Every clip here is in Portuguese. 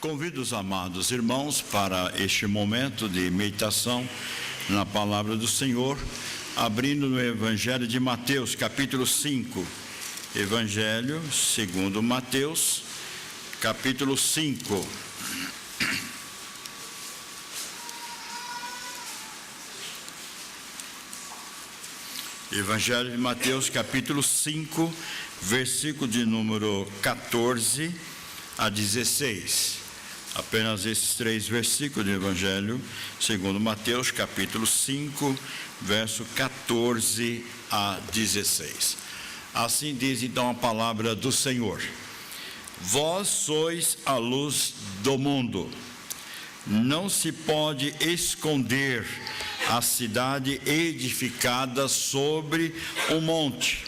Convido os amados irmãos para este momento de meditação na palavra do Senhor, abrindo no Evangelho de Mateus, capítulo 5. Evangelho segundo Mateus, capítulo 5. Evangelho de Mateus, capítulo 5, versículo de número 14 a 16. Apenas esses três versículos do Evangelho segundo Mateus, capítulo 5, verso 14 a 16. Assim diz então a palavra do Senhor: Vós sois a luz do mundo. Não se pode esconder a cidade edificada sobre um monte,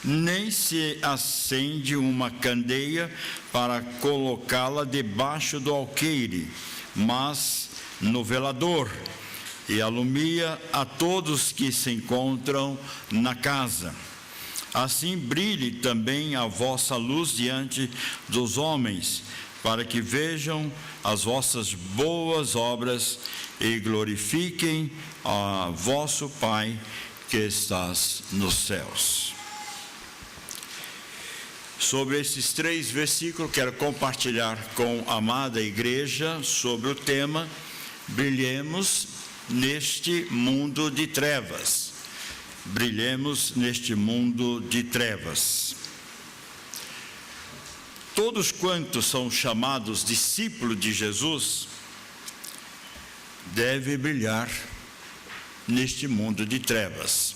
nem se acende uma candeia para colocá-la debaixo do alqueire, mas no velador, e alumia a todos que se encontram na casa. Assim brilhe também a vossa luz diante dos homens, para que vejam as vossas boas obras e glorifiquem a vosso Pai que estás nos céus. Sobre esses três versículos, quero compartilhar com a amada igreja sobre o tema: brilhemos neste mundo de trevas. Brilhemos neste mundo de trevas. Todos quantos são chamados discípulos de Jesus devem brilhar neste mundo de trevas.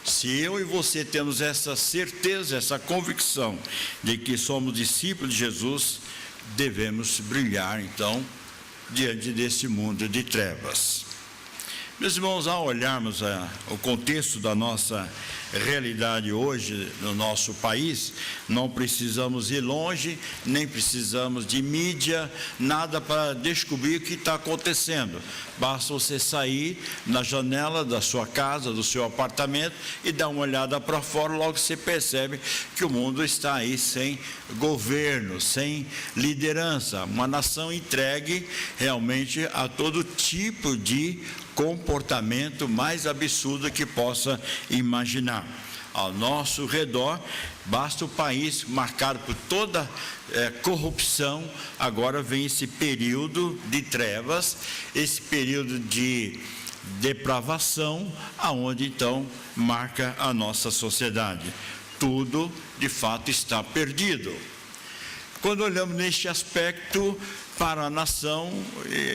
Se eu e você temos essa certeza, essa convicção de que somos discípulos de Jesus, devemos brilhar então diante desse mundo de trevas. Meus irmãos, ao olharmos o contexto da nossa realidade hoje no nosso país, não precisamos ir longe, nem precisamos de mídia, nada para descobrir o que está acontecendo. Basta você sair na janela da sua casa, do seu apartamento e dar uma olhada para fora, logo você percebe que o mundo está aí sem governo, sem liderança, uma nação entregue realmente a todo tipo de comportamento mais absurdo que possa imaginar. Ao nosso redor, basta o país marcado por toda corrupção. Agora vem esse período de trevas, esse período de depravação, aonde então marca a nossa sociedade. Tudo de fato está perdido. Quando olhamos neste aspecto para a nação,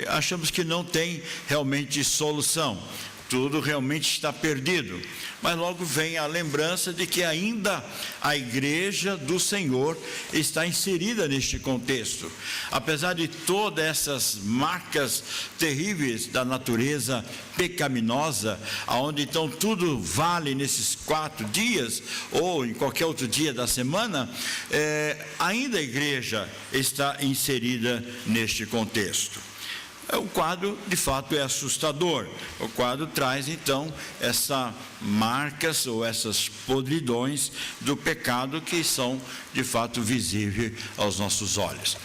achamos que não tem realmente solução. Tudo realmente está perdido. Mas logo vem a lembrança de que ainda a igreja do Senhor está inserida neste contexto. Apesar de todas essas marcas terríveis da natureza pecaminosa, aonde então tudo vale nesses 4 dias, ou em qualquer outro dia da semana, ainda a igreja está inserida neste contexto. O quadro, de fato, é assustador. O quadro traz, então, essas marcas ou essas podridões do pecado que são, de fato, visíveis aos nossos olhos.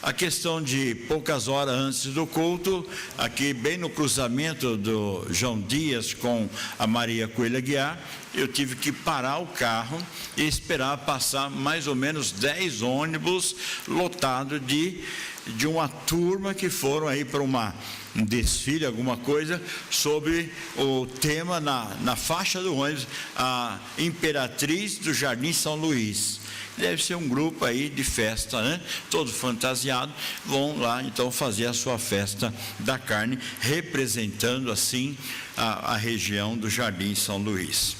A questão de poucas horas antes do culto, aqui bem no cruzamento do João Dias com a Maria Coelho Aguiar, eu tive que parar o carro e esperar passar mais ou menos 10 ônibus lotados de uma turma que foram aí para um desfile, alguma coisa, sobre o tema na faixa do ônibus, a Imperatriz do Jardim São Luís. Deve ser um grupo aí de festa, né? Todo fantasiado, vão lá então fazer a sua festa da carne, representando assim a região do Jardim São Luís.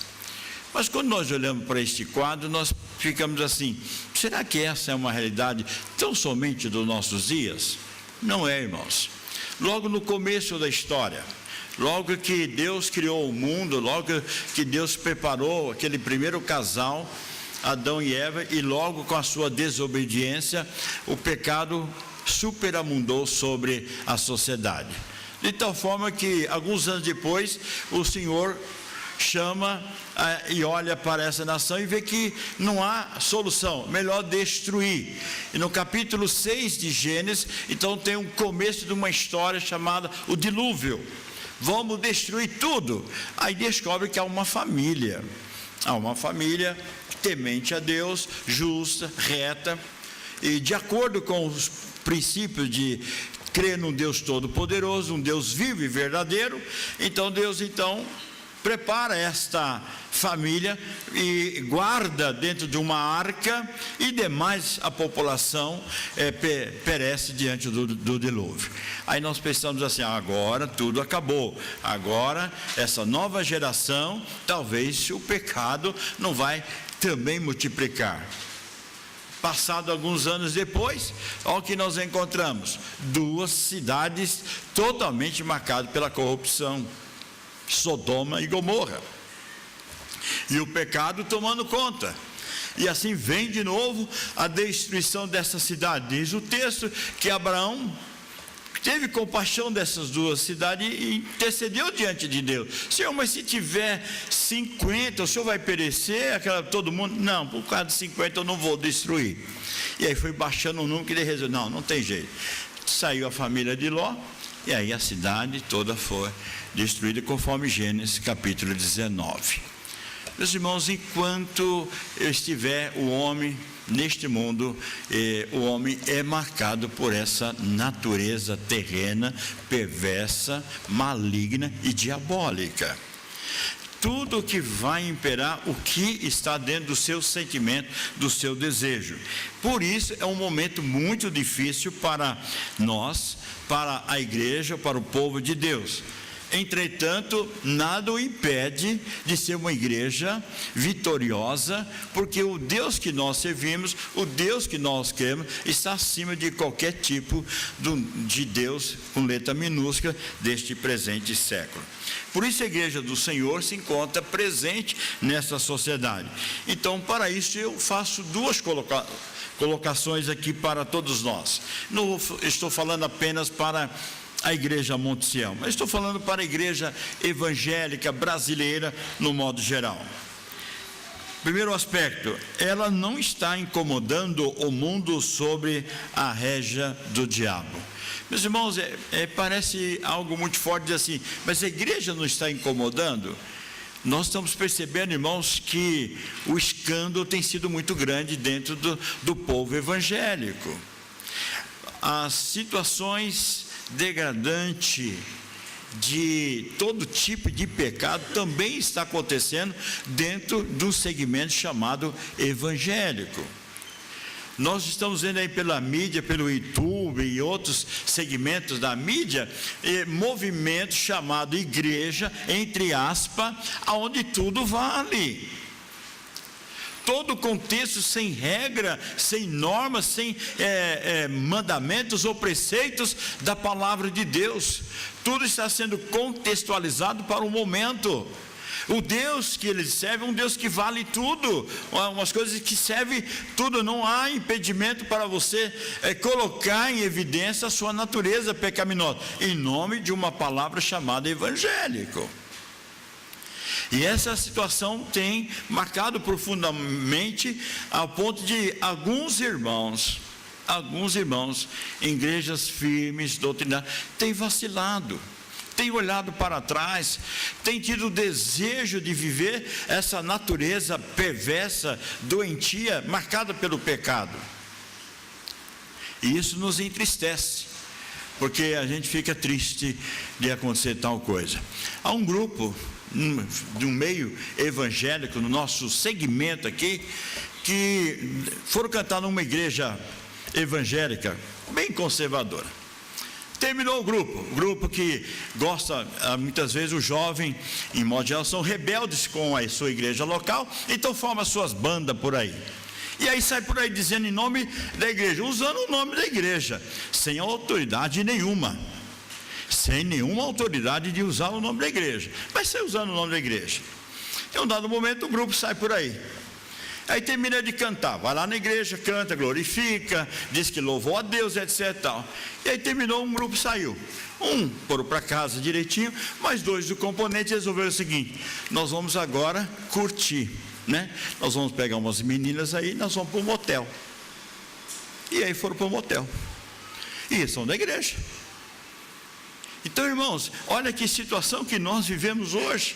Mas quando nós olhamos para este quadro, nós ficamos assim: será que essa é uma realidade tão somente dos nossos dias? Não é, irmãos. Logo no começo da história, logo que Deus criou o mundo, logo que Deus preparou aquele primeiro casal, Adão e Eva, e logo com a sua desobediência, o pecado superabundou sobre a sociedade. De tal forma que, alguns anos depois, o Senhor chama e olha para essa nação e vê que não há solução, melhor destruir. E no capítulo 6 de Gênesis, então tem um começo de uma história chamada o dilúvio. Vamos destruir tudo. Aí descobre que há uma família temente a Deus, justa, reta, e de acordo com os princípios de crer num Deus todo-poderoso, um Deus vivo e verdadeiro. Então Deus prepara esta família e guarda dentro de uma arca, e demais a população perece diante do dilúvio. Aí nós pensamos assim: agora tudo acabou, agora essa nova geração, talvez o pecado não vai também multiplicar. Passado alguns anos depois, olha o que nós encontramos: 2 cidades totalmente marcadas pela corrupção, Sodoma e Gomorra, e o pecado tomando conta. E assim vem de novo a destruição dessa cidade. Diz o texto que Abraão teve compaixão dessas 2 cidades e intercedeu diante de Deus: Senhor, mas se tiver 50, o Senhor vai perecer todo mundo? Não, por causa de 50 eu não vou destruir. E aí foi baixando o número, que ele resolveu: não tem jeito. Saiu a família de Ló, e aí a cidade toda foi destruída, conforme Gênesis capítulo 19. Meus irmãos, enquanto estiver o homem neste mundo, o homem é marcado por essa natureza terrena, perversa, maligna e diabólica. Tudo que vai imperar o que está dentro do seu sentimento, do seu desejo. Por isso é um momento muito difícil para nós, para a igreja, para o povo de Deus. Entretanto, nada o impede de ser uma igreja vitoriosa, porque o Deus que nós servimos, o Deus que nós queremos, está acima de qualquer tipo de Deus com letra minúscula deste presente século. Por isso a igreja do Senhor se encontra presente nessa sociedade. Então, para isso eu faço 2 colocações aqui para todos nós. Não estou falando apenas para a igreja Monte Sião, mas estou falando para a igreja evangélica brasileira no modo geral. Primeiro aspecto: ela não está incomodando o mundo sobre a régia do diabo. Meus irmãos, parece algo muito forte dizer assim: mas a igreja não está incomodando? Nós estamos percebendo, irmãos, que o escândalo tem sido muito grande dentro do povo evangélico. As situações degradantes de todo tipo de pecado também está acontecendo dentro do segmento chamado evangélico. Nós estamos vendo aí pela mídia, pelo YouTube e outros segmentos da mídia, movimento chamado igreja, entre aspas, aonde tudo vale. Todo contexto sem regra, sem normas, sem mandamentos ou preceitos da palavra de Deus. Tudo está sendo contextualizado para o momento. O Deus que ele serve é um Deus que vale tudo, umas coisas que servem tudo. Não há impedimento para você colocar em evidência a sua natureza pecaminosa, em nome de uma palavra chamada evangélico. E essa situação tem marcado profundamente, ao ponto de alguns irmãos em igrejas firmes, doutrinárias, têm vacilado, têm olhado para trás, têm tido o desejo de viver essa natureza perversa, doentia, marcada pelo pecado. E isso nos entristece, porque a gente fica triste de acontecer tal coisa. Há um grupo de um meio evangélico no nosso segmento aqui, que foram cantar numa igreja evangélica bem conservadora. Terminou o grupo que gosta, muitas vezes o jovem, em modo geral, são rebeldes com a sua igreja local, então forma suas bandas por aí. E aí sai por aí dizendo em nome da igreja, usando o nome da igreja, sem autoridade nenhuma. Sem nenhuma autoridade de usar o nome da igreja, mas sai usando o nome da igreja. Em um dado momento o grupo sai por aí. Aí termina de cantar, vai lá na igreja, canta, glorifica, diz que louvou a Deus, etc. Tal. E aí terminou, um grupo saiu. Um foram para casa direitinho, mas 2 do componente resolveram o seguinte: nós vamos agora curtir, né? Nós vamos pegar umas meninas aí, nós vamos para um motel. E aí foram para o motel. E são da igreja. Então, irmãos, olha que situação que nós vivemos hoje.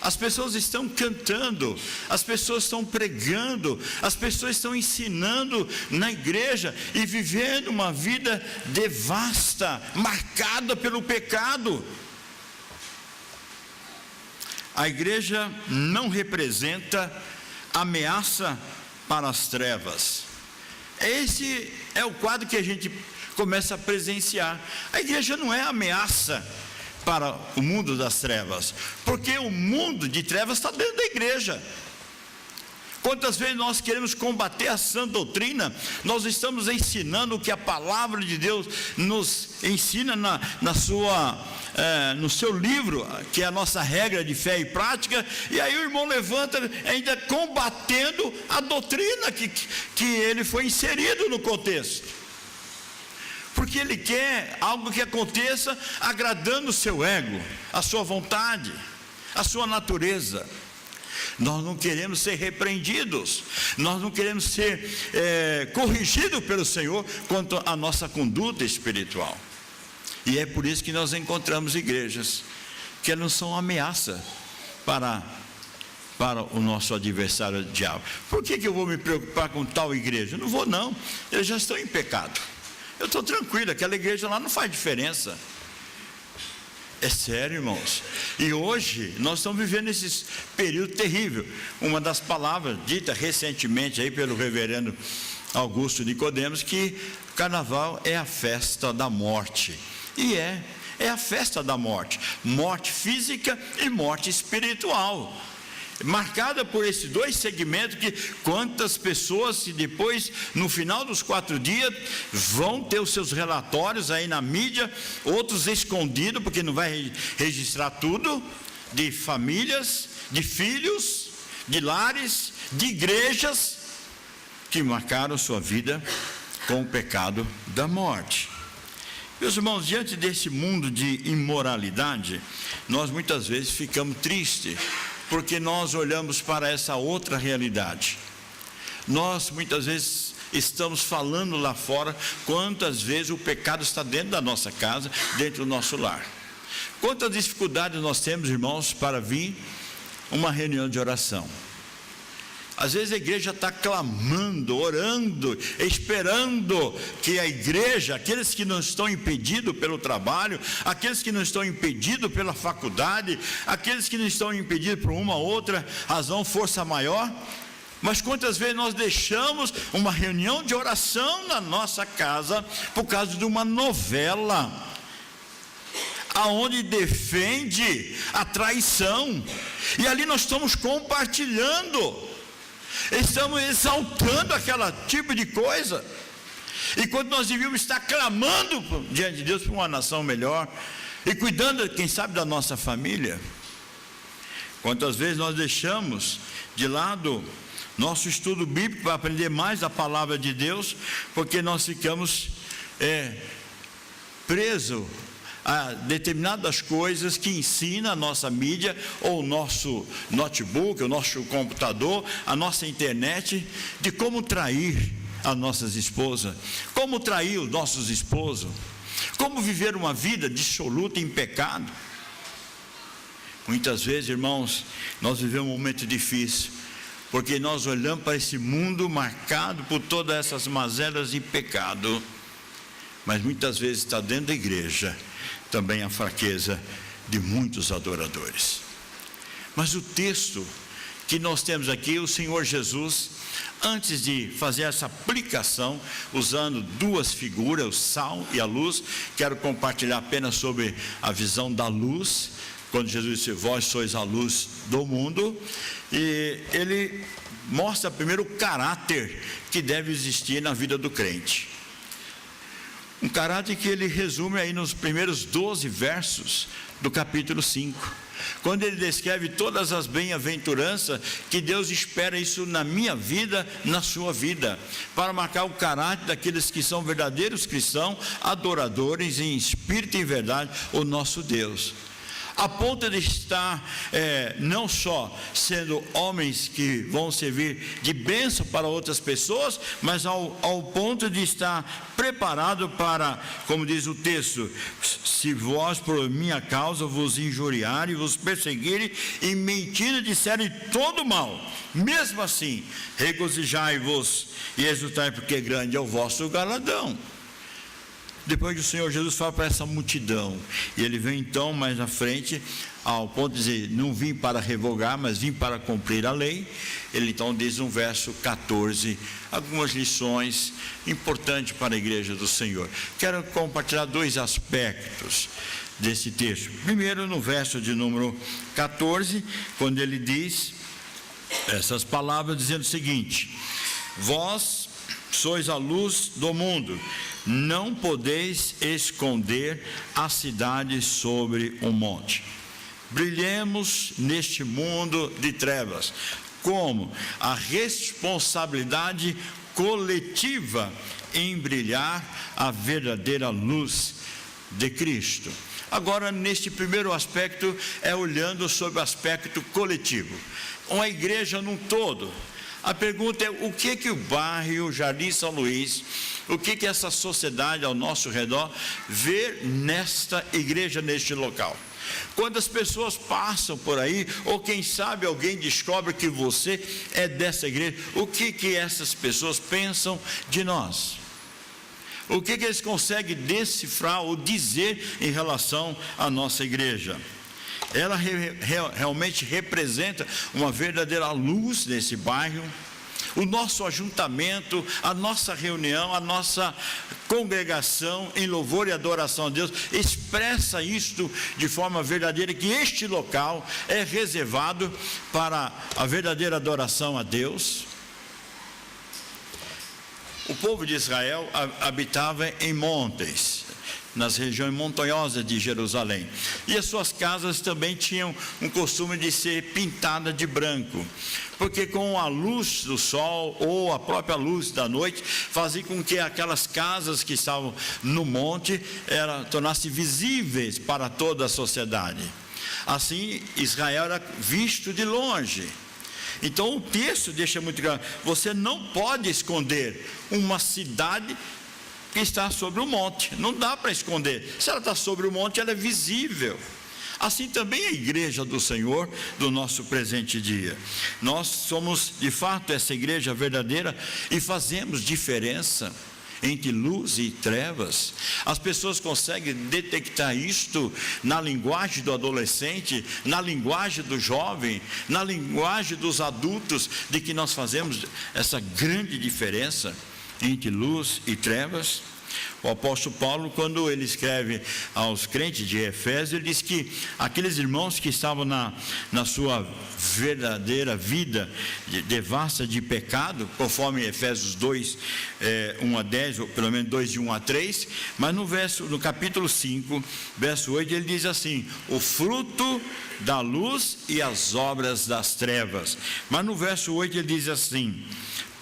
As pessoas estão cantando, as pessoas estão pregando, as pessoas estão ensinando na igreja e vivendo uma vida devasta, marcada pelo pecado. A igreja não representa ameaça para as trevas. Esse é o quadro que a gente começa a presenciar. A igreja não é ameaça para o mundo das trevas, porque o mundo de trevas está dentro da igreja. Quantas vezes nós queremos combater a sã doutrina, nós estamos ensinando o que a palavra de Deus nos ensina no seu livro, que é a nossa regra de fé e prática, e aí o irmão levanta ainda combatendo a doutrina que ele foi inserido no contexto. Porque ele quer algo que aconteça agradando o seu ego, a sua vontade, a sua natureza. Nós não queremos ser repreendidos, nós não queremos ser corrigidos pelo Senhor quanto à nossa conduta espiritual. E é por isso que nós encontramos igrejas que não são ameaça para o nosso adversário, o diabo. Por que eu vou me preocupar com tal igreja? Não vou não, eles já estão em pecado. Eu estou tranquilo, aquela igreja lá não faz diferença. É sério, irmãos. E hoje nós estamos vivendo esse período terrível. Uma das palavras dita recentemente aí pelo reverendo Augusto Nicodemos, que o carnaval é a festa da morte. E é a festa da morte. Morte física e morte espiritual. Marcada por esses 2 segmentos, que quantas pessoas, se depois, no final dos 4 dias, vão ter os seus relatórios aí na mídia, outros escondidos, porque não vai registrar tudo, de famílias, de filhos, de lares, de igrejas, que marcaram sua vida com o pecado da morte. Meus irmãos, diante desse mundo de imoralidade, nós muitas vezes ficamos tristes, porque nós olhamos para essa outra realidade. Nós muitas vezes estamos falando lá fora quantas vezes o pecado está dentro da nossa casa, dentro do nosso lar. Quantas dificuldades nós temos, irmãos, para vir uma reunião de oração. Às vezes a igreja está clamando, orando, esperando que a igreja, aqueles que não estão impedidos pelo trabalho, aqueles que não estão impedidos pela faculdade, aqueles que não estão impedidos por uma ou outra razão, força maior. Mas quantas vezes nós deixamos uma reunião de oração na nossa casa por causa de uma novela, aonde defende a traição, e ali nós estamos compartilhando, estamos exaltando aquele tipo de coisa, e quando nós devíamos estar clamando diante de Deus por uma nação melhor, e cuidando, quem sabe, da nossa família. Quantas vezes nós deixamos de lado nosso estudo bíblico para aprender mais da palavra de Deus, porque nós ficamos presos a determinadas coisas que ensina a nossa mídia, ou o nosso notebook, o nosso computador, a nossa internet, de como trair as nossas esposas, como trair os nossos esposos, como viver uma vida dissoluta em pecado. Muitas vezes, irmãos, nós vivemos um momento difícil, porque nós olhamos para esse mundo marcado por todas essas mazelas de pecado, mas muitas vezes está dentro da igreja também a fraqueza de muitos adoradores. Mas o texto que nós temos aqui, o Senhor Jesus, antes de fazer essa aplicação, usando duas figuras, o sal e a luz, quero compartilhar apenas sobre a visão da luz, quando Jesus disse: vós sois a luz do mundo, e ele mostra primeiro o caráter que deve existir na vida do crente. Um caráter que ele resume aí nos primeiros 12 versos do capítulo 5. Quando ele descreve todas as bem-aventuranças que Deus espera isso na minha vida, na sua vida, para marcar o caráter daqueles que são verdadeiros cristãos, adoradores em espírito e em verdade, o nosso Deus. A ponto de estar não só sendo homens que vão servir de bênção para outras pessoas, mas ao ponto de estar preparado para, como diz o texto, se vós por minha causa vos injuriarem, vos perseguirem e mentindo disserem todo mal, mesmo assim, regozijai-vos e exultai, porque grande é o vosso galardão. Depois que o Senhor Jesus fala para essa multidão, e ele vem então mais na frente, ao ponto de dizer, não vim para revogar, mas vim para cumprir a lei. Ele então diz no verso 14, algumas lições importantes para a igreja do Senhor. Quero compartilhar 2 aspectos desse texto. Primeiro, no verso de número 14, quando ele diz essas palavras, dizendo o seguinte: vós sois a luz do mundo, não podeis esconder a cidade sobre um monte. Brilhemos neste mundo de trevas, como a responsabilidade coletiva em brilhar a verdadeira luz de Cristo. Agora, neste primeiro aspecto, olhando sobre o aspecto coletivo, uma igreja num todo. A pergunta é: o que o bairro Jardim São Luís, o que essa sociedade ao nosso redor vê nesta igreja, neste local? Quando as pessoas passam por aí, ou quem sabe alguém descobre que você é dessa igreja, o que essas pessoas pensam de nós? O que eles conseguem decifrar ou dizer em relação à nossa igreja? Ela realmente representa uma verdadeira luz nesse bairro. O nosso ajuntamento, a nossa reunião, a nossa congregação em louvor e adoração a Deus expressa isto de forma verdadeira, que este local é reservado para a verdadeira adoração a Deus. O povo de Israel habitava em montes, nas regiões montanhosas de Jerusalém, e as suas casas também tinham um costume de ser pintadas de branco, porque com a luz do sol ou a própria luz da noite fazia com que aquelas casas que estavam no monte tornassem visíveis para toda a sociedade. Assim, Israel era visto de longe. Então o texto deixa muito claro: você não pode esconder uma cidade que está sobre o monte, não dá para esconder. Se ela está sobre o monte, ela é visível. Assim também a igreja do Senhor, do nosso presente dia. Nós somos de fato essa igreja verdadeira e fazemos diferença entre luz e trevas. As pessoas conseguem detectar isto na linguagem do adolescente, na linguagem do jovem, na linguagem dos adultos, de que nós fazemos essa grande diferença entre luz e trevas. O apóstolo Paulo, quando ele escreve aos crentes de Efésio, ele diz que aqueles irmãos que estavam na sua verdadeira vida devassa de pecado, conforme Efésios 2, 1 a 10, ou pelo menos 2 de 1 a 3, mas no capítulo 5, verso 8, ele diz assim: o fruto da luz e as obras das trevas. Mas no verso 8 ele diz assim: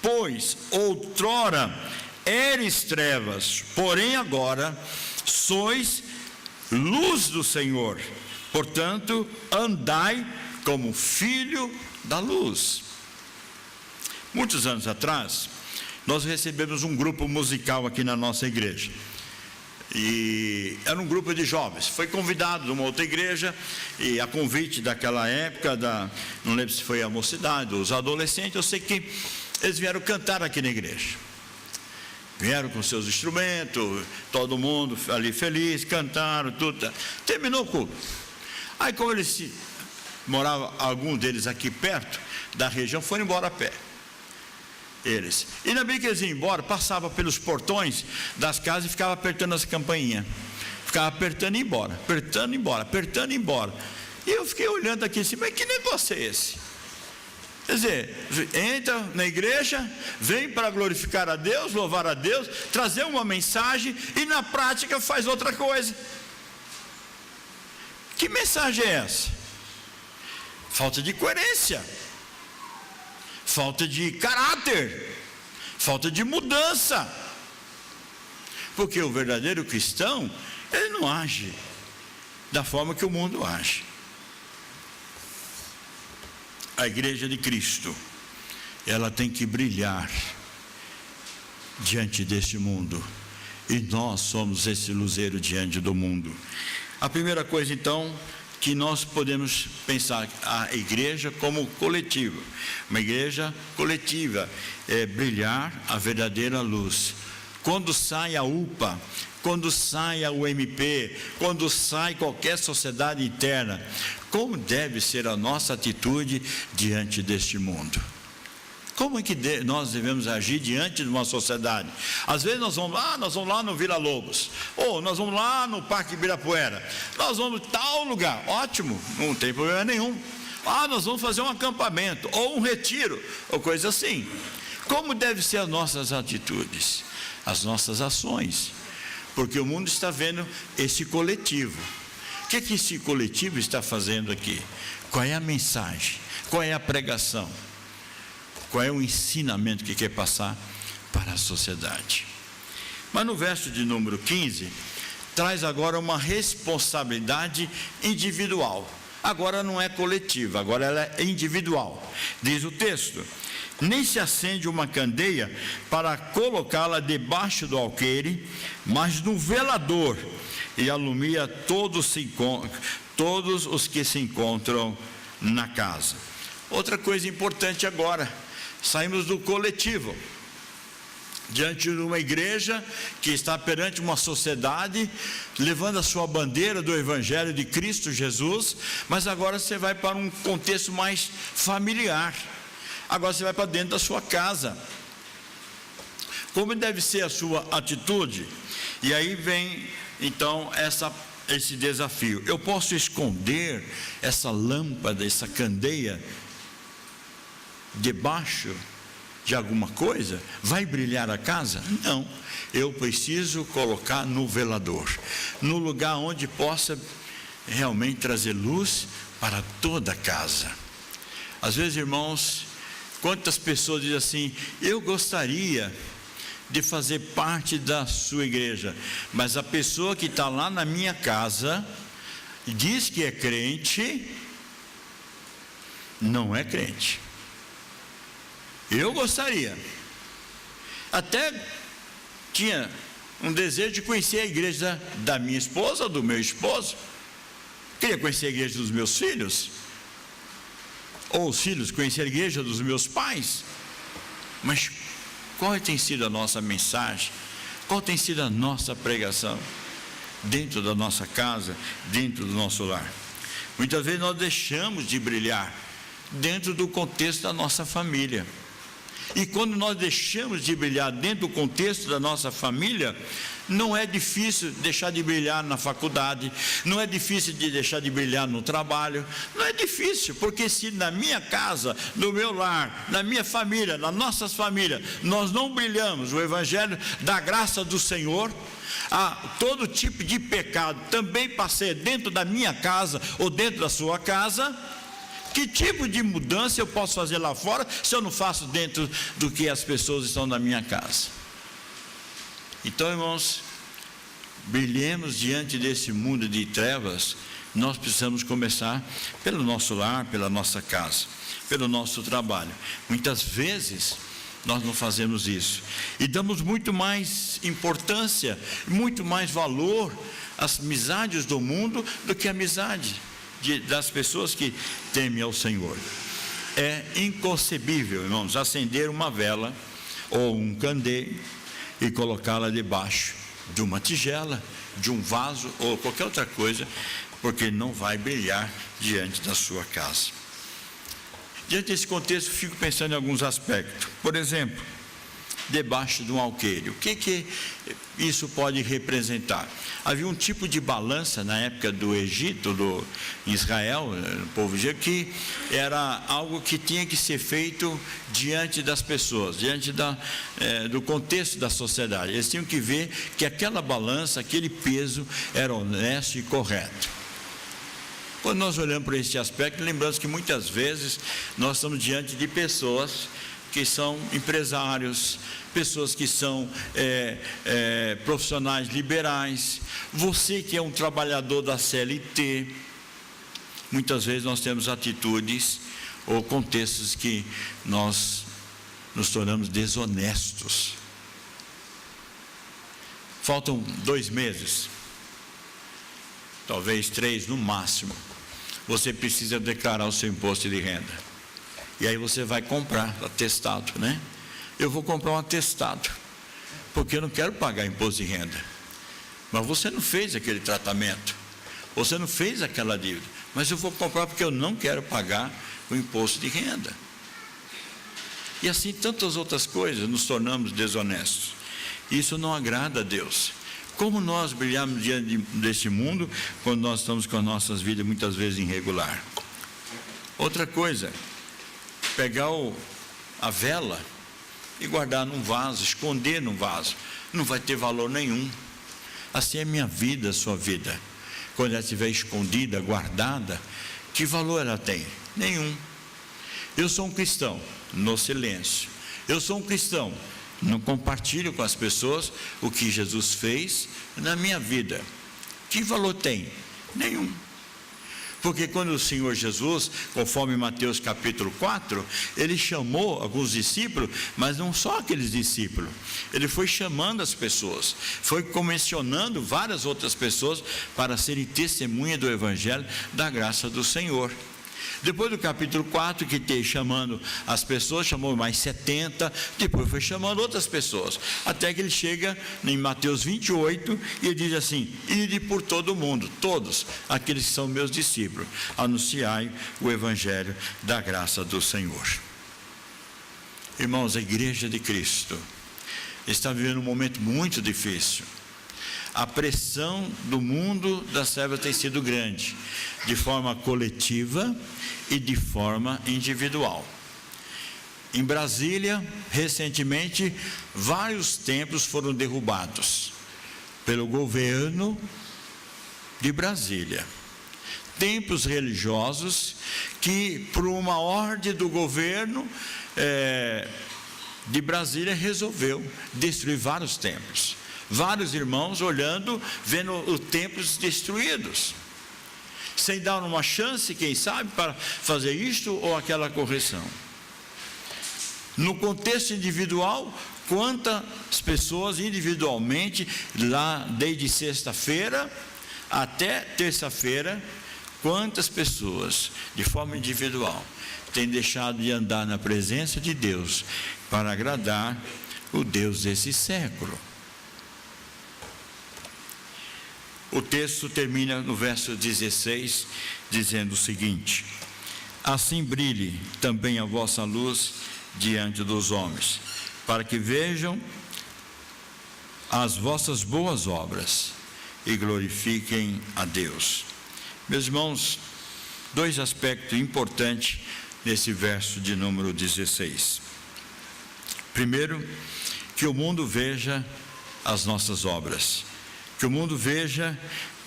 pois outrora eres trevas, porém agora sois luz do Senhor, portanto andai como filho da luz. Muitos anos atrás, nós recebemos um grupo musical aqui na nossa igreja, e era um grupo de jovens, foi convidado de uma outra igreja, e a convite daquela época, não lembro se foi a mocidade, os adolescentes, eu sei que eles vieram cantar aqui na igreja. Vieram com seus instrumentos, todo mundo ali feliz, cantaram, tudo. Terminou o culto. Aí, como eles moravam, algum deles aqui perto da região, foram embora a pé. Eles. E na vez que eles iam embora, passava pelos portões das casas e ficava apertando as campainhas. Ficava apertando e embora, apertando e embora, apertando e embora. E eu fiquei olhando aqui assim, mas que negócio é esse? Quer dizer, entra na igreja, vem para glorificar a Deus, louvar a Deus, trazer uma mensagem e na prática faz outra coisa. Que mensagem é essa? Falta de coerência, falta de caráter, falta de mudança. Porque o verdadeiro cristão, ele não age da forma que o mundo age. A igreja de Cristo, ela tem que brilhar diante deste mundo, e nós somos esse luzeiro diante do mundo. A primeira coisa então que nós podemos pensar, a igreja como coletiva. Uma igreja coletiva é brilhar a verdadeira luz. Quando sai a UPA, quando sai a UMP, quando sai qualquer sociedade interna, como deve ser a nossa atitude diante deste mundo? Como é que nós devemos agir diante de uma sociedade? Às vezes nós vamos lá no Vila Lobos, ou nós vamos lá no Parque Ibirapuera, nós vamos em tal lugar, ótimo, não tem problema nenhum. Nós vamos fazer um acampamento, ou um retiro, ou coisa assim. Como devem ser as nossas atitudes, as nossas ações? Porque o mundo está vendo esse coletivo. O que esse coletivo está fazendo aqui? Qual é a mensagem? Qual é a pregação? Qual é o ensinamento que quer passar para a sociedade? Mas no verso de número 15, traz agora uma responsabilidade individual. Agora não é coletiva, agora ela é individual. Diz o texto: nem se acende uma candeia para colocá-la debaixo do alqueire, mas no velador, e alumia todos os que se encontram na casa. Outra coisa importante agora, saímos do coletivo, diante de uma igreja que está perante uma sociedade, levando a sua bandeira do Evangelho de Cristo Jesus, mas agora você vai para um contexto mais familiar. Agora você vai para dentro da sua casa. Como deve ser a sua atitude? E aí vem então esse desafio. Eu posso esconder essa lâmpada, essa candeia debaixo de alguma coisa? Vai brilhar a casa? Não, eu preciso colocar no velador, no lugar onde possa realmente trazer luz para toda a casa. Às vezes, irmãos, quantas pessoas dizem assim: eu gostaria de fazer parte da sua igreja, mas a pessoa que está lá na minha casa diz que é crente, não é crente. Eu gostaria, até tinha um desejo de conhecer a igreja da minha esposa ou do meu esposo, queria conhecer a igreja dos meus filhos, ou os filhos conhecer a igreja dos meus pais, mas qual tem sido a nossa mensagem? Qual tem sido a nossa pregação dentro da nossa casa, dentro do nosso lar? Muitas vezes nós deixamos de brilhar dentro do contexto da nossa família. E quando nós deixamos de brilhar dentro do contexto da nossa família, não é difícil deixar de brilhar na faculdade, não é difícil de deixar de brilhar no trabalho, não é difícil, porque se na minha casa, no meu lar, na minha família, nas nossas famílias, nós não brilhamos o Evangelho da graça do Senhor, todo tipo de pecado também passei dentro da minha casa ou dentro da sua casa. Que tipo de mudança eu posso fazer lá fora se eu não faço dentro do que as pessoas estão na minha casa? Então, irmãos, brilhemos diante desse mundo de trevas. Nós precisamos começar pelo nosso lar, pela nossa casa, pelo nosso trabalho. Muitas vezes nós não fazemos isso e damos muito mais importância, muito mais valor às amizades do mundo do que a amizade das pessoas que temem ao Senhor. É inconcebível, irmãos, acender uma vela ou um candeeiro e colocá-la debaixo de uma tigela, de um vaso ou qualquer outra coisa, porque não vai brilhar diante da sua casa. Diante desse contexto, fico pensando em alguns aspectos. Por exemplo, debaixo de um alqueire. O que isso pode representar? Havia um tipo de balança na época do Egito, do Israel, o povo egípcio, que era algo que tinha que ser feito diante das pessoas, diante do contexto da sociedade. Eles tinham que ver que aquela balança, aquele peso era honesto e correto. Quando nós olhamos para este aspecto, lembramos que muitas vezes nós estamos diante de pessoas que são empresários, pessoas que são profissionais liberais, você que é um trabalhador da CLT, muitas vezes nós temos atitudes ou contextos que nós nos tornamos desonestos. Faltam 2 meses, talvez 3 no máximo, você precisa declarar o seu imposto de renda. E aí você vai comprar atestado, né? Eu vou comprar um atestado, porque eu não quero pagar imposto de renda. Mas você não fez aquele tratamento, você não fez aquela dívida, mas eu vou comprar porque eu não quero pagar o imposto de renda. E assim tantas outras coisas, nos tornamos desonestos. Isso não agrada a Deus. Como nós brilhamos diante deste mundo quando nós estamos com as nossas vidas muitas vezes irregular? Outra coisa, pegar a vela e guardar num vaso, esconder num vaso, não vai ter valor nenhum. Assim é minha vida, a sua vida. Quando ela estiver escondida, guardada, que valor ela tem? Nenhum. Eu sou um cristão no silêncio. Eu sou um cristão, não compartilho com as pessoas o que Jesus fez na minha vida. Que valor tem? Nenhum. Porque quando o Senhor Jesus, conforme Mateus capítulo 4, ele chamou alguns discípulos, mas não só aqueles discípulos, ele foi chamando as pessoas, foi comissionando várias outras pessoas para serem testemunha do Evangelho da graça do Senhor. Depois do capítulo 4, que tem chamando as pessoas, chamou mais 70, depois foi chamando outras pessoas, até que ele chega em Mateus 28, e ele diz assim: ide por todo o mundo, todos aqueles que são meus discípulos, anunciai o Evangelho da graça do Senhor. Irmãos, a Igreja de Cristo está vivendo um momento muito difícil. A pressão do mundo das trevas tem sido grande, de forma coletiva e de forma individual. Em Brasília, recentemente, vários templos foram derrubados pelo governo de Brasília. Templos religiosos que, por uma ordem do governo de Brasília, resolveu destruir vários templos. Vários irmãos olhando, vendo os templos destruídos, sem dar uma chance, quem sabe, para fazer isto ou aquela correção. No contexto individual, quantas pessoas individualmente, lá desde sexta-feira até terça-feira, quantas pessoas, de forma individual, têm deixado de andar na presença de Deus para agradar o Deus desse século. O texto termina no verso 16, dizendo o seguinte: assim brilhe também a vossa luz diante dos homens, para que vejam as vossas boas obras e glorifiquem a Deus. Meus irmãos, 2 aspectos importantes nesse verso de número 16. Primeiro, que o mundo veja as nossas obras. Que o mundo veja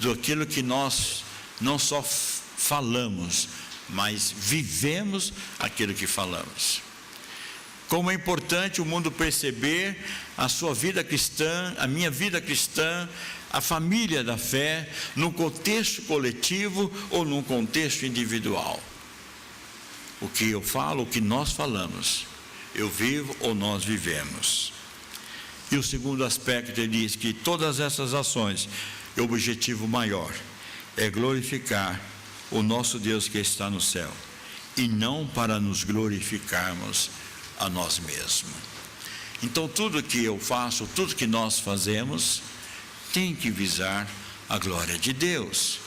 daquilo que nós não só falamos, mas vivemos aquilo que falamos. Como é importante o mundo perceber a sua vida cristã, a minha vida cristã, a família da fé, num contexto coletivo ou num contexto individual. O que eu falo, o que nós falamos, eu vivo ou nós vivemos. E o segundo aspecto, ele diz que todas essas ações, o objetivo maior é glorificar o nosso Deus que está no céu, e não para nos glorificarmos a nós mesmos. Então tudo que eu faço, tudo que nós fazemos, tem que visar a glória de Deus.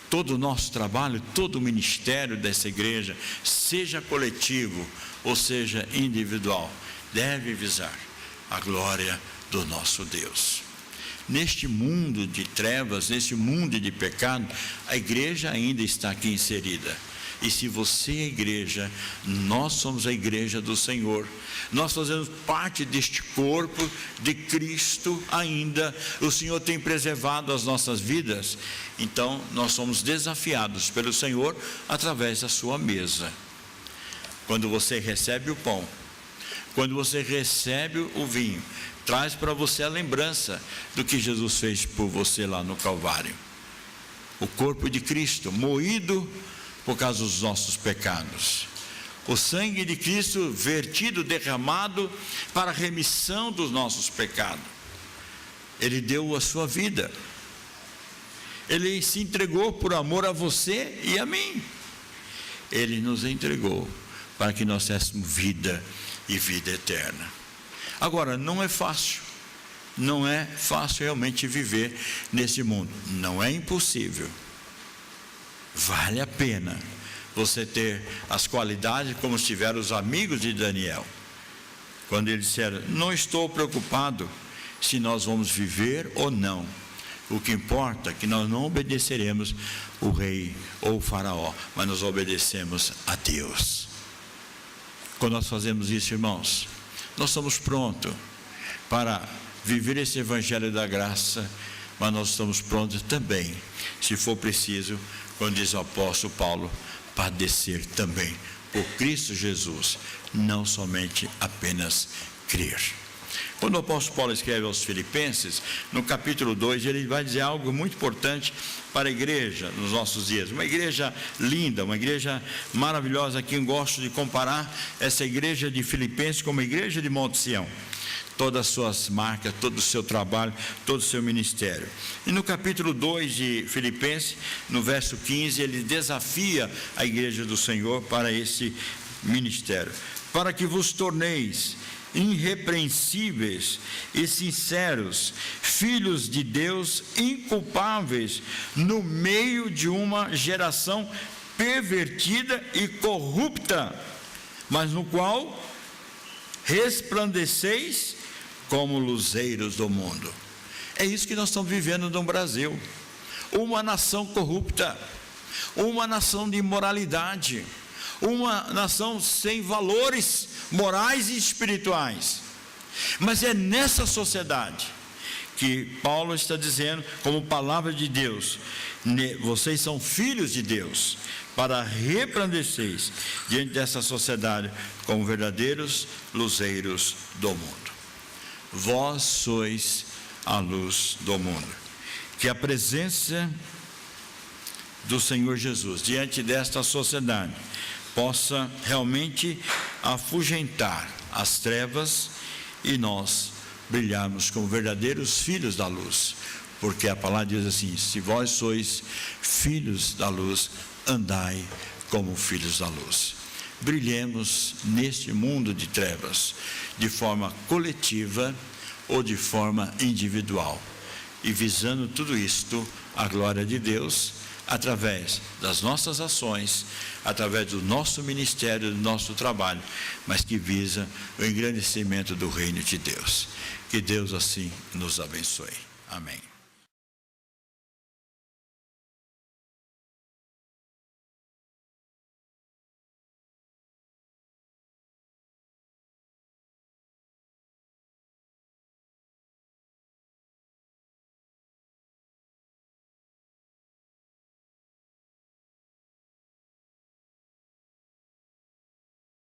Todo o nosso trabalho, todo o ministério dessa igreja, seja coletivo ou seja individual, deve visar a glória do nosso Deus. Neste mundo de trevas, neste mundo de pecado, a igreja ainda está aqui inserida. E se você é a igreja, nós somos a igreja do Senhor. Nós fazemos parte deste corpo de Cristo ainda. O Senhor tem preservado as nossas vidas. Então, nós somos desafiados pelo Senhor através da sua mesa. Quando você recebe o pão, quando você recebe o vinho, traz para você a lembrança do que Jesus fez por você lá no Calvário. O corpo de Cristo, moído por causa dos nossos pecados. O sangue de Cristo vertido, derramado para a remissão dos nossos pecados. Ele deu a sua vida. Ele se entregou por amor a você e a mim. Ele nos entregou para que nós tivéssemos vida e vida eterna. Agora, não é fácil realmente viver nesse mundo. Não é impossível. Vale a pena você ter as qualidades como tiveram os amigos de Daniel. Quando eles disseram, não estou preocupado se nós vamos viver ou não. O que importa é que nós não obedeceremos o rei ou o faraó, mas nós obedecemos a Deus. Quando nós fazemos isso, irmãos, nós estamos prontos para viver esse evangelho da graça, mas nós estamos prontos também, se for preciso, quando diz o apóstolo Paulo, padecer também por Cristo Jesus, não somente apenas crer. Quando o apóstolo Paulo escreve aos Filipenses, no capítulo 2, ele vai dizer algo muito importante para a igreja nos nossos dias. Uma igreja linda, uma igreja maravilhosa, que eu gosto de comparar essa igreja de Filipenses com uma igreja de Monte Sião. Todas as suas marcas, todo o seu trabalho, todo o seu ministério. E no capítulo 2 de Filipenses, no verso 15, ele desafia a igreja do Senhor para esse ministério. Para que vos torneis irrepreensíveis e sinceros, filhos de Deus, inculpáveis, no meio de uma geração pervertida e corrupta, mas no qual resplandeceis como luzeiros do mundo. É isso que nós estamos vivendo no Brasil. Uma nação corrupta, uma nação de imoralidade, uma nação sem valores morais e espirituais. Mas é nessa sociedade que Paulo está dizendo, como palavra de Deus, vocês são filhos de Deus, para resplandeceis diante dessa sociedade como verdadeiros luzeiros do mundo. Vós sois a luz do mundo. Que a presença do Senhor Jesus diante desta sociedade possa realmente afugentar as trevas e nós brilharmos como verdadeiros filhos da luz, porque a palavra diz assim: se vós sois filhos da luz, andai como filhos da luz. Brilhemos neste mundo de trevas, de forma coletiva ou de forma individual, e visando tudo isto, a glória de Deus, através das nossas ações, através do nosso ministério, do nosso trabalho, mas que visa o engrandecimento do reino de Deus. Que Deus assim nos abençoe. Amém.